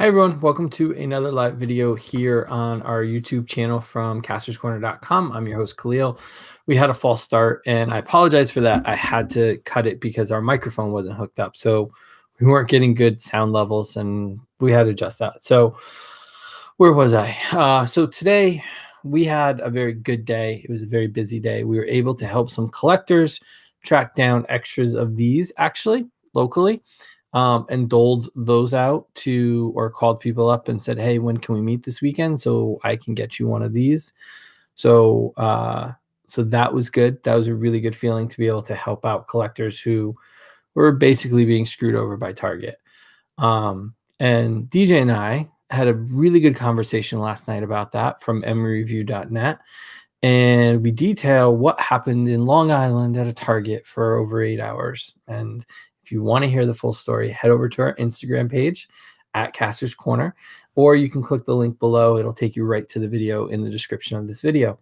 Hi everyone, welcome to another live video here on our YouTube channel from castorscorner.com. I'm your host Khalil. We had a false start and I apologize for that. I had to cut it because our microphone wasn't hooked up. So we weren't getting good sound levels and we had to adjust that. So where was I? So today we had a very good day. It was a very busy day. We were able to help some collectors track down extras of these actually locally, and doled those out to, or called people up and said, hey, when can we meet this weekend so I can get you one of these? So so that was good. That was a really good feeling to be able to help out collectors who were basically being screwed over by Target. And DJ and I had a really good conversation last night about that from emeryreview.net. And we detail what happened in Long Island at a Target for over 8 hours. And if you want to hear the full story, head over to our Instagram page at Castor's Corner, or you can click the link below. It'll take you right to the video in the description of this video.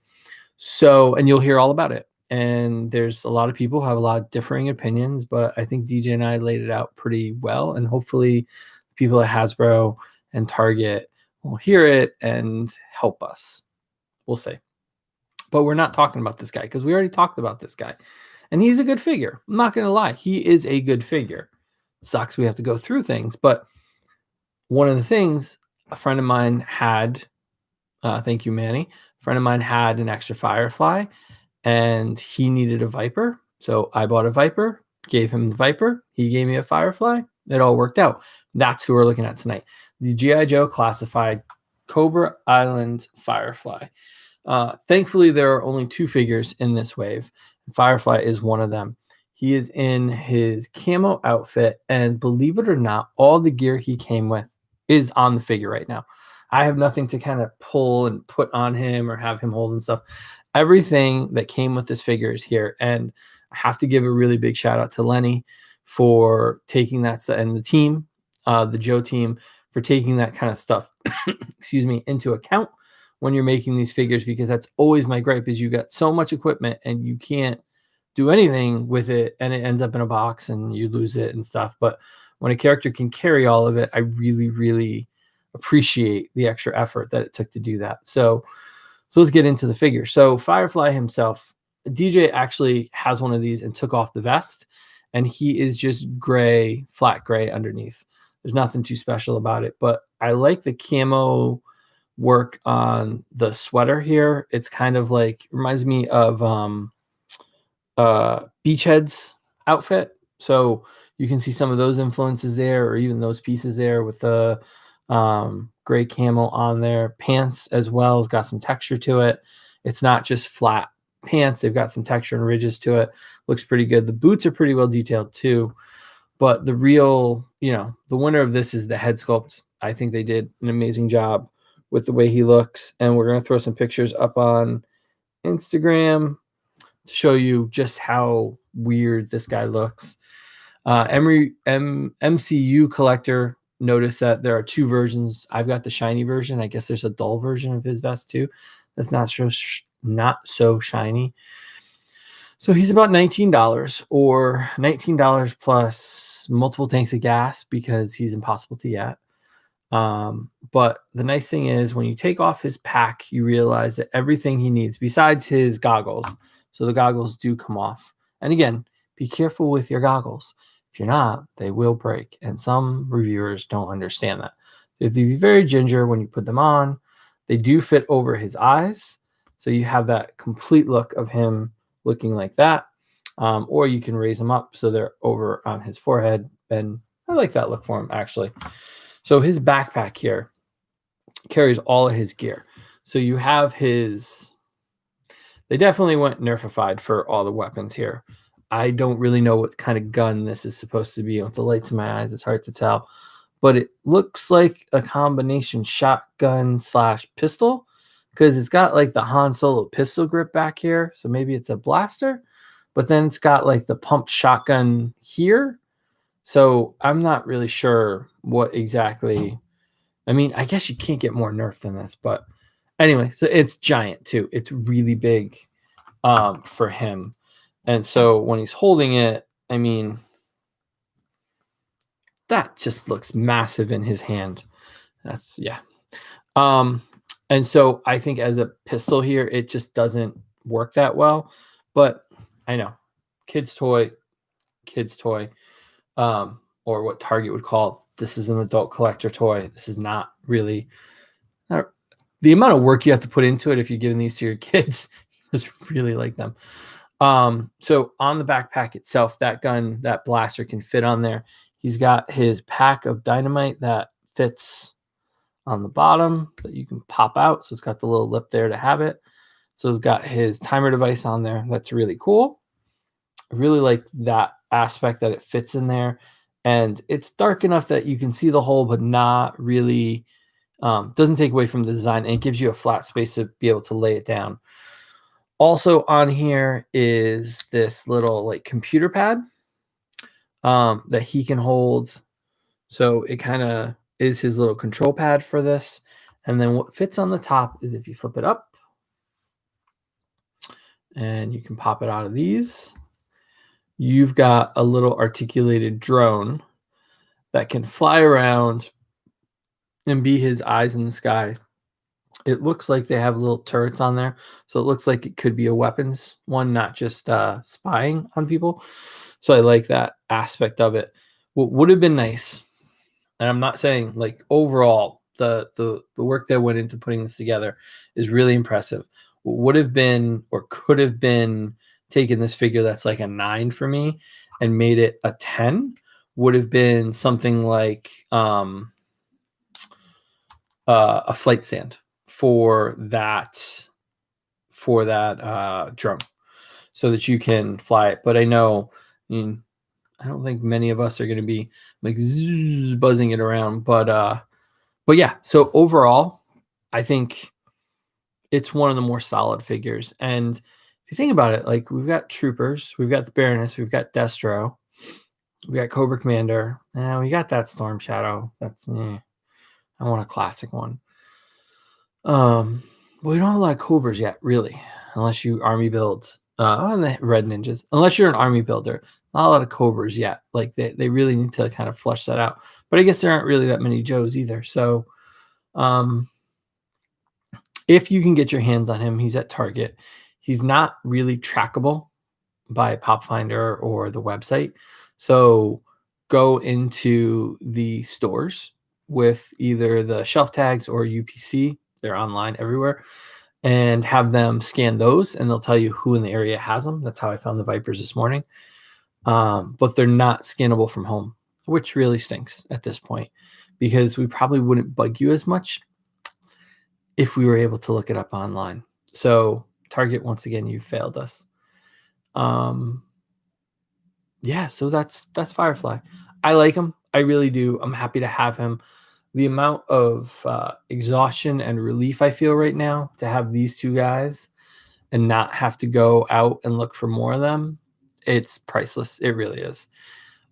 So, and you'll hear all about it. And there's a lot of people who have a lot of differing opinions, but I think DJ and I laid it out pretty well. And hopefully people at Hasbro and Target will hear it and help us. We'll see. But we're not talking about this guy because we already talked about this guy. And he's a good figure. I'm not going to lie. He is a good figure. It sucks we have to go through things. But one of the things a friend of mine had, thank you, Manny. A friend of mine had an extra Firefly and he needed a Viper. So I bought a Viper, gave him the Viper. He gave me a Firefly. It all worked out. That's who we're looking at tonight. The G.I. Joe classified Cobra Island Firefly. Thankfully, there are only 2 figures in this wave. Firefly is one of them. He is in his camo outfit, and believe it or not, all the gear he came with is on the figure right now. I have nothing to kind of pull and put on him or have him hold and stuff. Everything that came with this figure is here, and I have to give a really big shout out to Lenny for taking that, and the team, the Joe team, for taking that kind of stuff, excuse me, into account when you're making these figures, because that's always my gripe is you got so much equipment and you can't do anything with it and it ends up in a box and you lose it and stuff. But when a character can carry all of it, I really, really appreciate the extra effort that it took to do that. So let's get into the figure. So Firefly himself, DJ actually has one of these and took off the vest, and he is just gray, flat gray underneath. There's nothing too special about it, but I like the camo work on the sweater here. It's kind of like, reminds me of Beachhead's outfit. So you can see some of those influences there, or even those pieces there with the gray camo on there. Pants as well has got some texture to it. It's not just flat pants. They've got some texture and ridges to it. Looks pretty good. The boots are pretty well detailed too. But the real, the winner of this is the head sculpt. I think they did an amazing job with the way he looks. And we're going to throw some pictures up on Instagram to show you just how weird this guy looks. MCU collector noticed that there are 2 versions. I've got the shiny version. I guess there's a dull version of his vest too. That's not so shiny. So he's about $19, or $19 plus multiple tanks of gas, because he's impossible to get. But the nice thing is when you take off his pack, you realize that everything he needs besides his goggles. So the goggles do come off. And again, be careful with your goggles. If you're not, they will break. And some reviewers don't understand that. You have to be very ginger when you put them on. They do fit over his eyes. So you have that complete look of him looking like that. Or you can raise them up so they're over on his forehead. And I like that look for him, actually. So his backpack here carries all of his gear. So you have his, they definitely went nerfified for all the weapons here. I don't really know what kind of gun this is supposed to be. With the lights in my eyes, it's hard to tell. But it looks like a combination shotgun / pistol, because it's got like the Han Solo pistol grip back here. So maybe it's a blaster, but then it's got like the pump shotgun here. So I'm not really sure what exactly. I mean, I guess you can't get more nerf than this, but anyway, so it's giant too. It's really big for him. And so when he's holding it, I mean, that just looks massive in his hand. That's yeah. Um, and so I think as a pistol here, it just doesn't work that well. But I know, kid's toy, kid's toy, or what Target would call this is an adult collector toy. This is not really not, the amount of work you have to put into it if you're giving these to your kids. Just really like them. So on the backpack itself, that gun, that blaster can fit on there. He's got his pack of dynamite that fits on the bottom that you can pop out. So it's got the little lip there to have it. So it's got his timer device on there. That's really cool. I really like that aspect that it fits in there. And it's dark enough that you can see the hole, but not really, doesn't take away from the design, and it gives you a flat space to be able to lay it down. Also on here is this little like computer pad that he can hold. So it kind of is his little control pad for this. And then what fits on the top is if you flip it up and you can pop it out of these, you've got a little articulated drone that can fly around and be his eyes in the sky. It looks like they have little turrets on there. So it looks like it could be a weapons one, not just spying on people. So I like that aspect of it. What would have been nice, and I'm not saying like overall, the work that went into putting this together is really impressive. What would have been or could have been taking this figure that's like a 9 for me and made it a 10 would have been something like a flight stand for that drone so that you can fly it. But I know, I mean, I don't think many of us are going to be like buzzing it around, but yeah. So overall, I think it's one of the more solid figures. And if you think about it, like we've got Troopers, we've got the Baroness, we've got Destro, we got Cobra Commander, and we got that Storm Shadow. That's I want a classic one. We don't have a lot of Cobras yet, really, unless you army build. And the Red Ninjas, unless you're an army builder, not a lot of Cobras yet. Like they really need to kind of flush that out. But I guess there aren't really that many Joes either. So, if you can get your hands on him, he's at Target. He's not really trackable by Pop Finder or the website. So go into the stores with either the shelf tags or UPC. They're online everywhere, and have them scan those, and they'll tell you who in the area has them. That's how I found the Vipers this morning. But they're not scannable from home, which really stinks at this point because we probably wouldn't bug you as much if we were able to look it up online. So Target, once again, you failed us. Yeah, so that's Firefly. I like him. I really do. I'm happy to have him. The amount of exhaustion and relief I feel right now to have these two guys and not have to go out and look for more of them, it's priceless. It really is.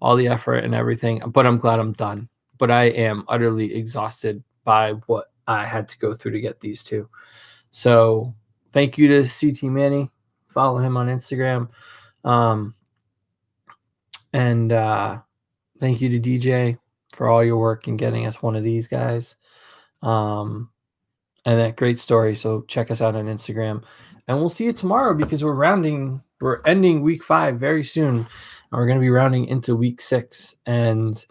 All the effort and everything, but I'm glad I'm done. But I am utterly exhausted by what I had to go through to get these two. So thank you to CT Manny. Follow him on Instagram. And thank you to DJ for all your work in getting us one of these guys. And that great story. So check us out on Instagram. And we'll see you tomorrow because we're ending week 5 very soon. And we're going to be rounding into week 6. And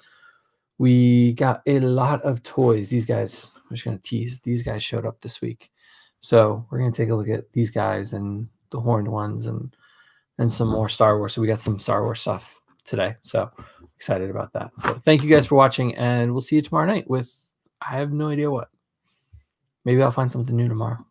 we got a lot of toys. These guys, I'm just going to tease, these guys showed up this week. So we're going to take a look at these guys and the horned ones and some more Star Wars. So we got some Star Wars stuff today. So excited about that. So thank you guys for watching, and we'll see you tomorrow night with, I have no idea what. Maybe I'll find something new tomorrow.